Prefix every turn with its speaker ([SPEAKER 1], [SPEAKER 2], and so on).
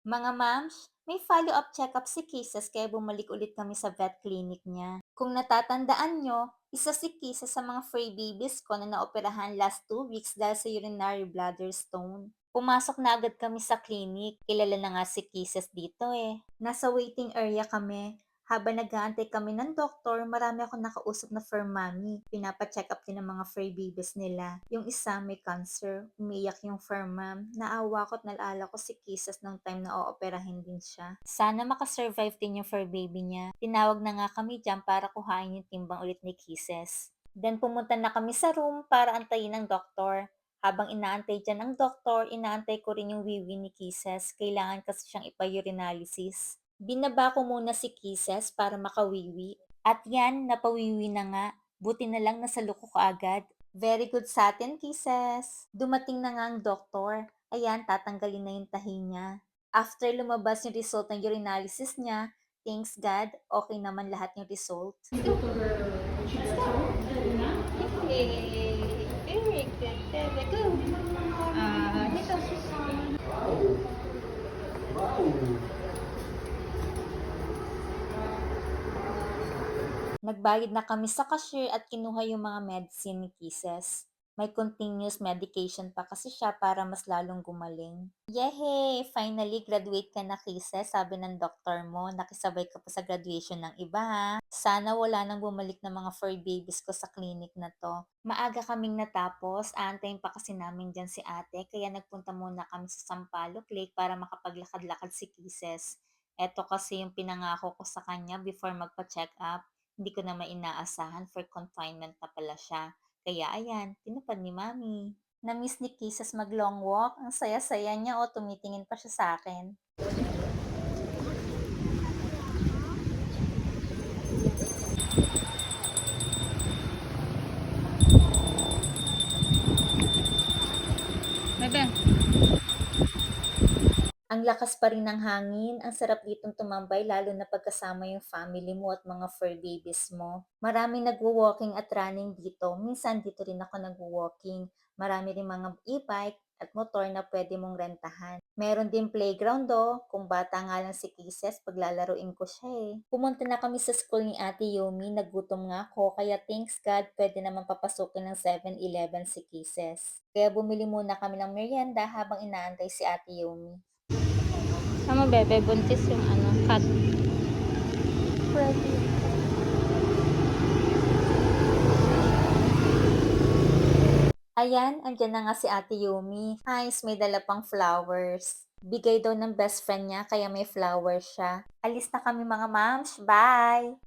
[SPEAKER 1] Mga moms, may follow-up check-up si Kisses kaya bumalik ulit kami sa vet clinic niya. Kung natatandaan nyo, isa si Kisses sa mga fur babies ko na naoperahan last 2 weeks dahil sa urinary bladder stone. Pumasok na agad kami sa clinic. Kilala na nga si Kisses dito eh. Nasa waiting area kami. Habang nag-aantay kami ng doktor, marami akong nakausap na fur mommy. Pinapa-check up din ng mga fur babies nila. Yung isa may cancer, umiyak yung fur mom. Naawa ko at naalala ko si Kisses nung time na ooperahin din siya. Sana makasurvive din yung fur baby niya. Tinawag na nga kami dyan para kuhain yung timbang ulit ni Kisses. Then pumunta na kami sa room para antayin ng doktor. Habang inaantay dyan ng doktor, inaantay ko rin yung wiwi ni Kisses. Kailangan kasi siyang ipa-urinalysis. Binaba ko muna si Kisses para makawiwi. At yan, napawiwi na nga. Buti na lang nasalo ko kaagad. Very good sa atin, Kisses. Dumating na nga ang doktor. Ayan, tatanggalin na yung tahi niya. After lumabas yung result ng urinalysis niya, thanks God, okay naman lahat yung result. Okay, very good. There we go. Dito. Nagbayad na kami sa cashier at kinuha yung mga medicine ni Kisses. May continuous medication pa kasi siya para mas lalong gumaling. Yehey! Finally, graduate ka na, Kisses, sabi ng doktor mo. Nakisabay ka pa sa graduation ng iba, ha? Sana wala nang bumalik na mga fur babies ko sa clinic na to. Maaga kaming natapos, aantayin pa kasi namin dyan si ate, kaya nagpunta muna kami sa Sampaloc Lake para makapaglakad-lakad si Kisses. Eto kasi yung pinangako ko sa kanya before magpa-check up. Hindi ko naman inaasahan for confinement na pala siya. Kaya ayan, tinupad ni Mami. Na-miss ni Kisses mag-long walk. Ang saya-saya niya o tumitingin pa siya sa akin. Bebe. Ang lakas pa rin ng hangin, ang sarap ditong tumambay lalo na pagkasama yung family mo at mga fur babies mo. Maraming nagwo-walking at running dito, minsan dito rin ako nagwo-walking. Marami rin mga e-bike at motor na pwede mong rentahan. Meron din playground do, kung bata nga lang si Kisses, paglalaruin ko siya eh. Pumunta na kami sa school ni Ate Yumi, nagutom nga ako, kaya thanks God, pwede naman papasukin ng 7-Eleven si Kisses. Kaya bumili muna kami ng merienda habang inaantay si Ate Yumi.
[SPEAKER 2] Tama, bebe, buntis yung cat.
[SPEAKER 1] Ready. Ayan, andyan na nga si Ate Yumi. Nice, may dala pang flowers. Bigay daw ng best friend niya kaya may flowers siya. Alis na kami mga moms. Bye!